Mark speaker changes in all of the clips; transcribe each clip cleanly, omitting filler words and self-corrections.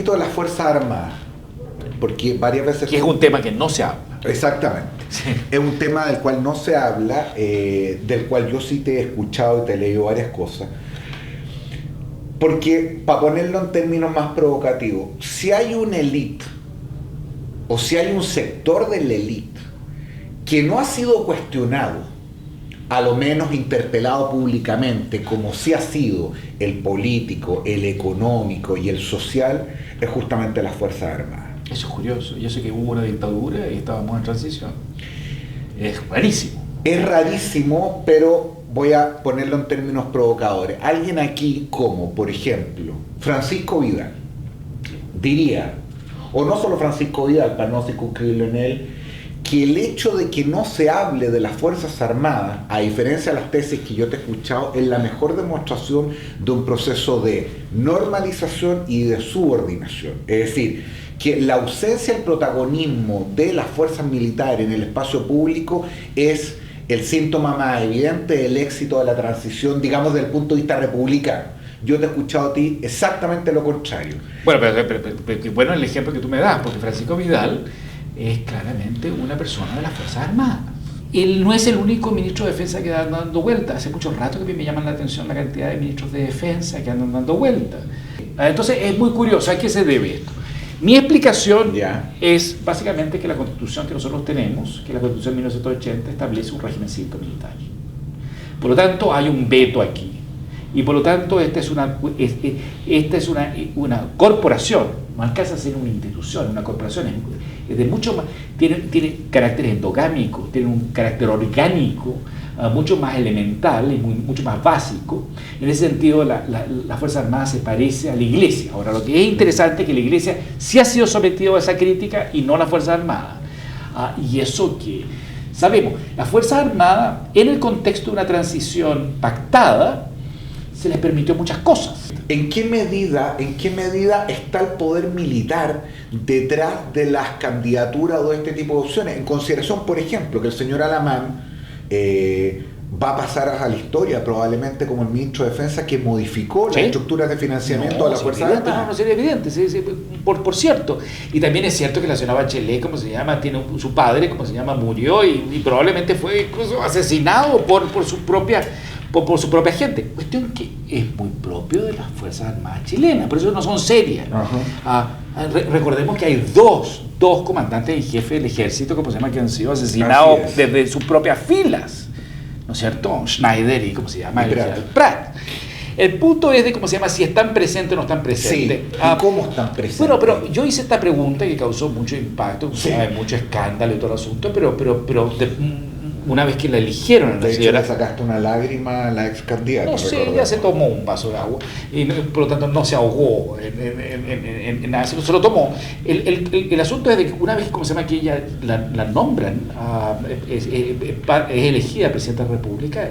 Speaker 1: poquitito de las Fuerzas Armadas, porque varias veces...
Speaker 2: Que es un tema que no se habla.
Speaker 1: Exactamente. Sí. Es un tema del cual no se habla, del cual yo sí te he escuchado y te he leído varias cosas. Porque, para ponerlo en términos más provocativos, si hay una élite, o si hay un sector de la élite que no ha sido cuestionado, a lo menos interpelado públicamente, como sí ha sido el político, el económico y el social, es justamente las Fuerzas Armadas.
Speaker 2: Eso es curioso. Yo sé que hubo una dictadura y estábamos en transición. Es rarísimo.
Speaker 1: Es rarísimo, pero voy a ponerlo en términos provocadores. Alguien aquí como, por ejemplo, Francisco Vidal, diría, o no solo Francisco Vidal, para no circunscribirlo en él, que el hecho de que no se hable de las Fuerzas Armadas, a diferencia de las tesis que yo te he escuchado, es la mejor demostración de un proceso de normalización y de subordinación. Es decir, que la ausencia del protagonismo de las fuerzas militares en el espacio público es el síntoma más evidente del éxito de la transición, digamos, desde el punto de vista republicano. Yo te he escuchado a ti exactamente lo contrario.
Speaker 2: Bueno, pero bueno el ejemplo que tú me das, porque Francisco Vidal es claramente una persona de las Fuerzas Armadas. Él no es el único ministro de Defensa que anda dando vueltas. Hace mucho rato que me llaman la atención la cantidad de ministros de Defensa que andan dando vueltas. Entonces es muy curioso. ¿A qué se debe esto? Mi explicación es básicamente que la Constitución que nosotros tenemos, que la Constitución de 1980 establece un régimen cívico militar. Por lo tanto, hay un veto aquí. Y por lo tanto, esta es una corporación, no alcanza a ser una institución, una corporación es de mucho más, tiene carácter endogámico, tiene un carácter orgánico, mucho más elemental y mucho más básico. En ese sentido, la Fuerza Armada se parece a la Iglesia. Ahora, lo que es interesante es que la Iglesia sí ha sido sometida a esa crítica y no la Fuerza Armada. Y eso que sabemos, la Fuerza Armada, en el contexto de una transición pactada, se les permitió muchas cosas.
Speaker 1: ¿En qué medida está el poder militar detrás de las candidaturas de este tipo de opciones? En consideración, por ejemplo, que el señor Alamán va a pasar a la historia probablemente como el ministro de Defensa que modificó las estructuras de financiamiento de la Fuerza Armada.
Speaker 2: No, sería evidente, sí, por cierto. Y también es cierto que la señora Bachelet, como se llama, tiene su padre, como se llama, murió y probablemente fue incluso asesinado por su propia gente. Cuestión que es muy propio de las Fuerzas Armadas chilenas, por eso no son serias. Recordemos que hay dos comandantes en jefe del ejército, como se llama, que han sido asesinados desde sus propias filas, ¿no es cierto? Schneider y, ¿cómo se llama? Pratt. El punto es de, ¿cómo se llama?, si están presentes o no están presentes.
Speaker 1: Sí, ¿y cómo están presentes?
Speaker 2: Bueno, pero yo hice esta pregunta que causó mucho impacto, mucho escándalo y todo el asunto, pero una vez que la eligieron,
Speaker 1: de hecho, le sacaste una lágrima a la ex candidata.
Speaker 2: No sé, ella se tomó un vaso de agua y por lo tanto no se ahogó en nada, se lo tomó. El asunto es de que una vez, como se llama, que ella la nombran, es elegida presidenta de la República,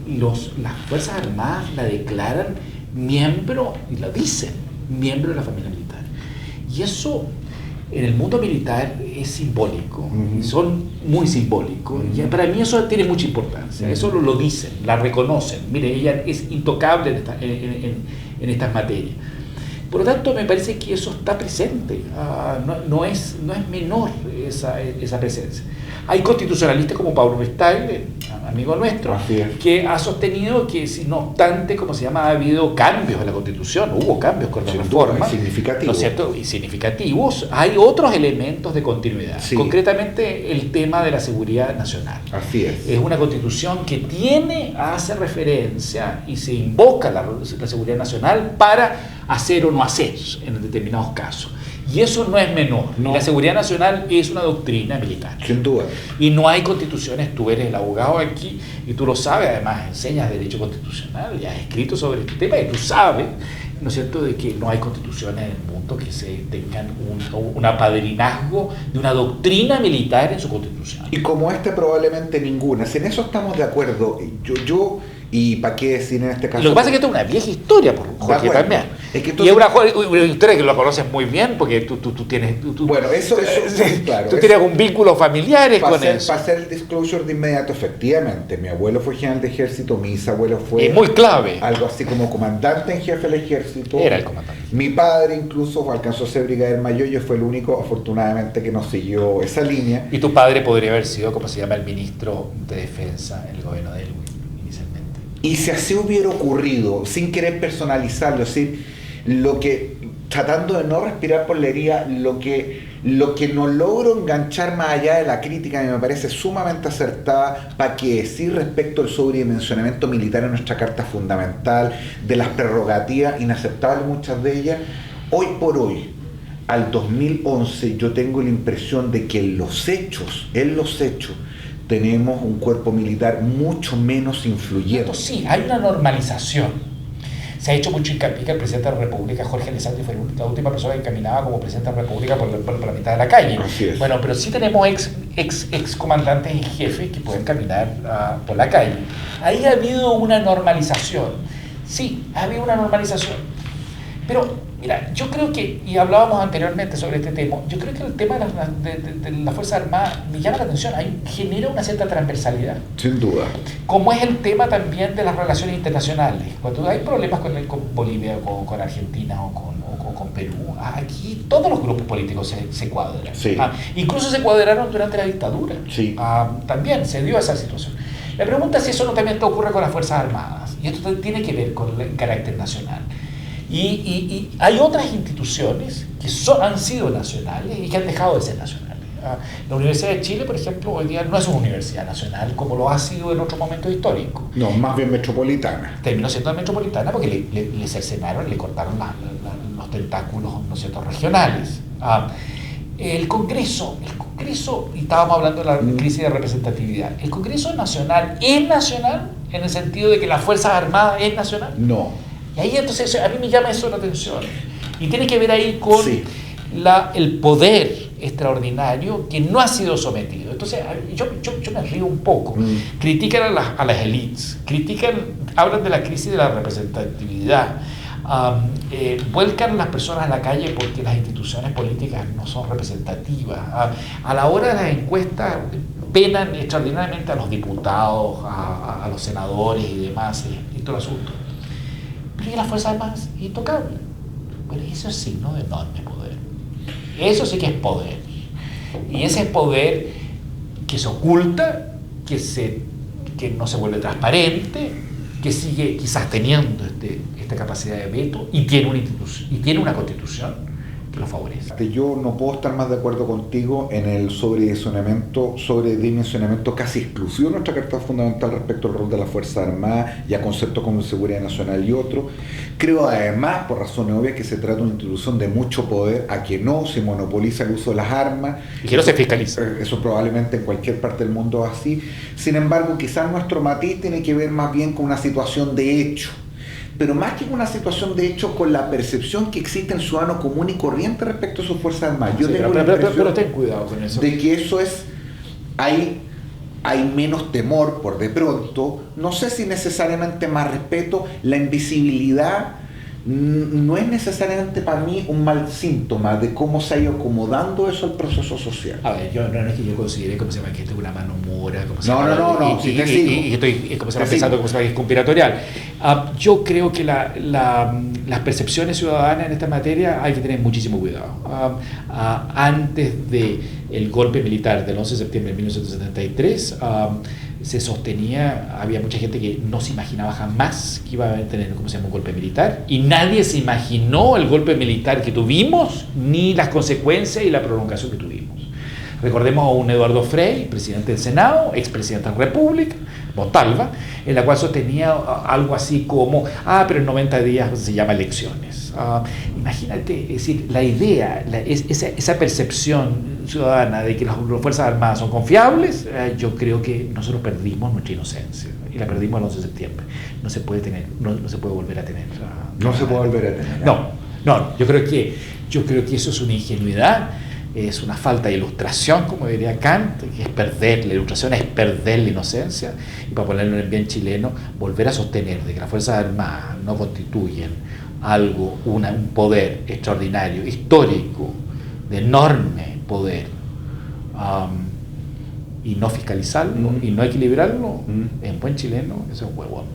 Speaker 2: las Fuerzas Armadas la declaran miembro, y la dicen, miembro de la familia militar. Y eso en el mundo militar es simbólico, son muy simbólicos, y para mí eso tiene mucha importancia, eso lo dicen, la reconocen, mire, ella es intocable en estas materias. Por lo tanto, me parece que eso está presente, no es menor esa presencia. Hay constitucionalistas como Pablo Restagle, amigo nuestro, que ha sostenido que, si no obstante, como se llama, ha habido cambios en la Constitución, hubo cambios con la reforma, ¿no es cierto?, y significativos. Hay otros elementos de continuidad, concretamente el tema de la seguridad nacional.
Speaker 1: Así es.
Speaker 2: Es una Constitución que hace referencia y se invoca la seguridad nacional para hacer o no hacer en determinados casos. Y eso no es menor. No. La seguridad nacional es una doctrina militar.
Speaker 1: Sin duda.
Speaker 2: Y no hay constituciones. Tú eres el abogado aquí y tú lo sabes, además enseñas Derecho Constitucional y has escrito sobre este tema y tú sabes, ¿no es cierto?, de que no hay constituciones en el mundo que se tengan un apadrinazgo de una doctrina militar en su constitución.
Speaker 1: Y como probablemente ninguna. Si en eso estamos de acuerdo, yo Y para qué decir en este caso.
Speaker 2: Lo que pasa es que esto es una vieja historia, Jorge, también.
Speaker 1: Es que
Speaker 2: y es una historia que lo conoces muy bien porque tú tienes.
Speaker 1: Bueno, eso claro.
Speaker 2: Tú tienes un vínculo familiar con eso.
Speaker 1: Para hacer el disclosure de inmediato, efectivamente. Mi abuelo fue general de ejército, mi bisabuelo fue.
Speaker 2: Es muy clave.
Speaker 1: Algo así como comandante en jefe del ejército.
Speaker 2: Era el comandante.
Speaker 1: Mi padre incluso alcanzó a ser brigadier mayor, yo fue el único, afortunadamente, que no siguió esa línea.
Speaker 2: Y tu padre podría haber sido, como se llama, el ministro de defensa en el gobierno de Elwin.
Speaker 1: Y si así hubiera ocurrido, sin querer personalizarlo, es decir, tratando de no respirar por la herida, lo que no logro enganchar más allá de la crítica, que me parece sumamente acertada, para que decir respecto al sobredimensionamiento militar en nuestra Carta Fundamental, de las prerrogativas inaceptables muchas de ellas, hoy por hoy, al 2011, yo tengo la impresión de que en los hechos, tenemos un cuerpo militar mucho menos influyente.
Speaker 2: Sí, hay una normalización. Se ha hecho mucho hincapié que el presidente de la República, Jorge Alessandri, fue la última persona que caminaba como presidente de la República por la mitad de la calle.
Speaker 1: Así es.
Speaker 2: Bueno, pero sí tenemos ex comandantes y jefes que pueden caminar por la calle. Ahí ha habido una normalización. Sí, ha habido una normalización. Pero mira, yo creo que, y hablábamos anteriormente sobre este tema, yo creo que el tema de la Fuerza Armada me llama la atención, ahí genera una cierta transversalidad.
Speaker 1: Sin duda.
Speaker 2: Como es el tema también de las relaciones internacionales. Cuando hay problemas con Bolivia, con Argentina o con Perú, aquí todos los grupos políticos se cuadran.
Speaker 1: Sí.
Speaker 2: Incluso se cuadraron durante la dictadura.
Speaker 1: Sí.
Speaker 2: También se dio esa situación. La pregunta es si eso no también ocurre con las Fuerzas Armadas. Y esto tiene que ver con el carácter nacional. Y hay otras instituciones que han sido nacionales y que han dejado de ser nacionales. La Universidad de Chile, por ejemplo, hoy día no es una universidad nacional como lo ha sido en otros momentos históricos.
Speaker 1: No, más bien metropolitana.
Speaker 2: Terminó siendo metropolitana porque le cercenaron, le cortaron los tentáculos, ¿no es cierto?, regionales. El Congreso, y estábamos hablando de la crisis de representatividad, ¿el Congreso Nacional es nacional en el sentido de que las Fuerzas Armadas es nacional?
Speaker 1: No.
Speaker 2: Y ahí entonces a mí me llama eso la atención. Y tiene que ver ahí con el poder extraordinario que no ha sido sometido. Entonces yo me río un poco. Critican a las élites, hablan de la crisis de la representatividad, vuelcan a las personas a la calle porque las instituciones políticas no son representativas. A la hora de las encuestas penan extraordinariamente a los diputados, a los senadores y demás, y todo el asunto. Pero las Fuerzas Armadas, intocable. Bueno, eso es signo de enorme poder. Eso sí que es poder. Y ese es poder que se oculta, que no se vuelve transparente, que sigue quizás teniendo esta capacidad de veto y tiene una constitución que lo favorece.
Speaker 1: Yo no puedo estar más de acuerdo contigo en el sobredimensionamiento casi exclusivo de nuestra Carta Fundamental respecto al rol de las Fuerzas Armadas y a conceptos como seguridad nacional y otros. Creo además, por razones obvias, que se trata de una institución de mucho poder, a que no se monopoliza el uso de las armas.
Speaker 2: Y que no se fiscaliza.
Speaker 1: Eso probablemente en cualquier parte del mundo es así. Sin embargo, quizás nuestro matiz tiene que ver más bien con una situación de hecho. Pero más que con una situación de hecho, con la percepción que existe en el ciudadano común y corriente respecto a sus Fuerzas Armadas. Yo tengo la impresión
Speaker 2: pero ten cuidado con eso.
Speaker 1: De que eso es... Hay menos temor por de pronto, no sé si necesariamente más respeto, la invisibilidad no es necesariamente para mí un mal síntoma de cómo se ha ido acomodando eso al proceso social.
Speaker 2: A ver, no es que yo considere como se llama que esto es una mano mora, como se
Speaker 1: no,
Speaker 2: llama,
Speaker 1: no,
Speaker 2: y estoy como se llama pensando como se llama que es conspiratorial. Yo creo que las percepciones ciudadanas en esta materia hay que tener muchísimo cuidado. Antes del golpe militar del 11 de septiembre de 1973, se sostenía, había mucha gente que no se imaginaba jamás que iba a tener, ¿cómo se llama?, un golpe militar, y nadie se imaginó el golpe militar que tuvimos, ni las consecuencias y la prolongación que tuvimos. Recordemos a un Eduardo Frei, presidente del Senado, expresidente de la República, Montalva, en la cual sostenía algo así como, pero en 90 días se llama elecciones. Imagínate, es decir, la idea, esa percepción ciudadana de que las Fuerzas Armadas son confiables, yo creo que nosotros perdimos nuestra inocencia, y la perdimos el 11 de septiembre. No se puede tener, no se puede volver a tener.
Speaker 1: No se puede volver a tener.
Speaker 2: No, yo creo que eso es una ingenuidad. es una falta de ilustración, como diría Kant, que es perder, la ilustración es perder la inocencia, y para ponerlo en bien chileno, volver a sostener de que las Fuerzas Armadas no constituyen algo, un poder extraordinario, histórico, de enorme poder, y no fiscalizarlo, y no equilibrarlo, en buen chileno, eso es un huevón.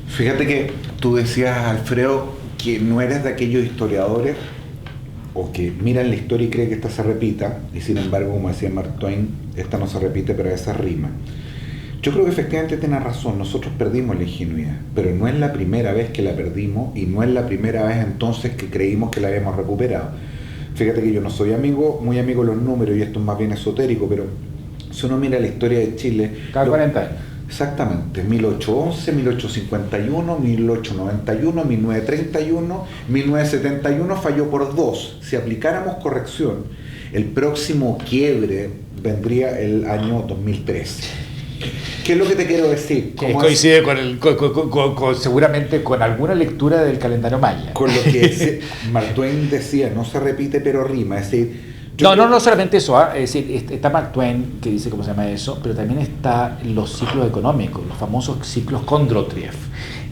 Speaker 1: Fíjate que tú decías, Alfredo, que no eres de aquellos historiadores o que miran la historia y creen que esta se repita, y sin embargo, como decía Mark Twain, esta no se repite, pero esa rima. Yo creo que efectivamente tiene razón, nosotros perdimos la ingenuidad, pero no es la primera vez que la perdimos y no es la primera vez entonces que creímos que la habíamos recuperado. Fíjate que yo no soy muy amigo de los números y esto es más bien esotérico, pero si uno mira la historia de Chile...
Speaker 2: Cada 40 años.
Speaker 1: Exactamente, 1811, 1851, 1891, 1931, 1971 falló por 2. Si aplicáramos corrección, el próximo quiebre vendría el año 2003. ¿Qué es lo que te quiero decir?
Speaker 2: Coincide seguramente con alguna lectura del calendario maya.
Speaker 1: Con lo que Mark Twain decía, no se repite pero rima, es decir...
Speaker 2: No solamente eso, es decir, está Mark Twain, que dice cómo se llama eso, pero también está los ciclos económicos, los famosos ciclos Kondrotiev,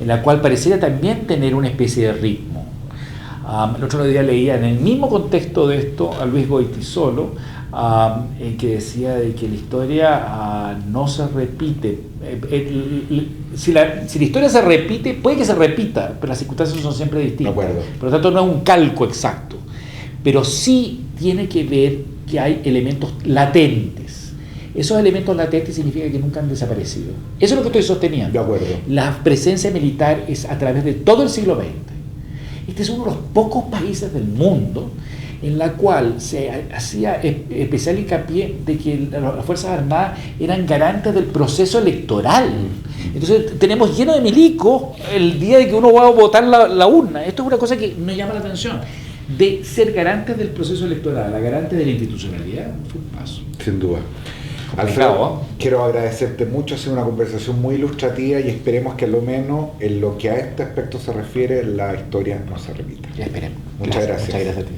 Speaker 2: en la cual pareciera también tener una especie de ritmo. El otro día leía en el mismo contexto de esto a Luis Goytisolo, que decía de que la historia no se repite. Si la historia se repite, puede que se repita, pero las circunstancias son siempre distintas.
Speaker 1: De acuerdo.
Speaker 2: Por lo tanto, no es un calco exacto, pero sí tiene que ver que hay elementos latentes. Esos elementos latentes significa que nunca han desaparecido. Eso es lo que estoy sosteniendo.
Speaker 1: De acuerdo.
Speaker 2: La presencia militar es a través de todo el siglo XX. Este es uno de los pocos países del mundo en la cual se hacía especial hincapié de que las Fuerzas Armadas eran garantes del proceso electoral. Entonces tenemos lleno de milicos el día de que uno va a votar la urna. Esto es una cosa que nos llama la atención. De ser garantes del proceso electoral a garantes de la institucionalidad, fue un paso.
Speaker 1: Sin duda.
Speaker 2: Alfredo,
Speaker 1: quiero agradecerte mucho, ha sido una conversación muy ilustrativa y esperemos que a lo menos en lo que a este aspecto se refiere, la historia no se repita.
Speaker 2: Ya esperemos.
Speaker 1: Muchas gracias.
Speaker 2: Muchas gracias a ti.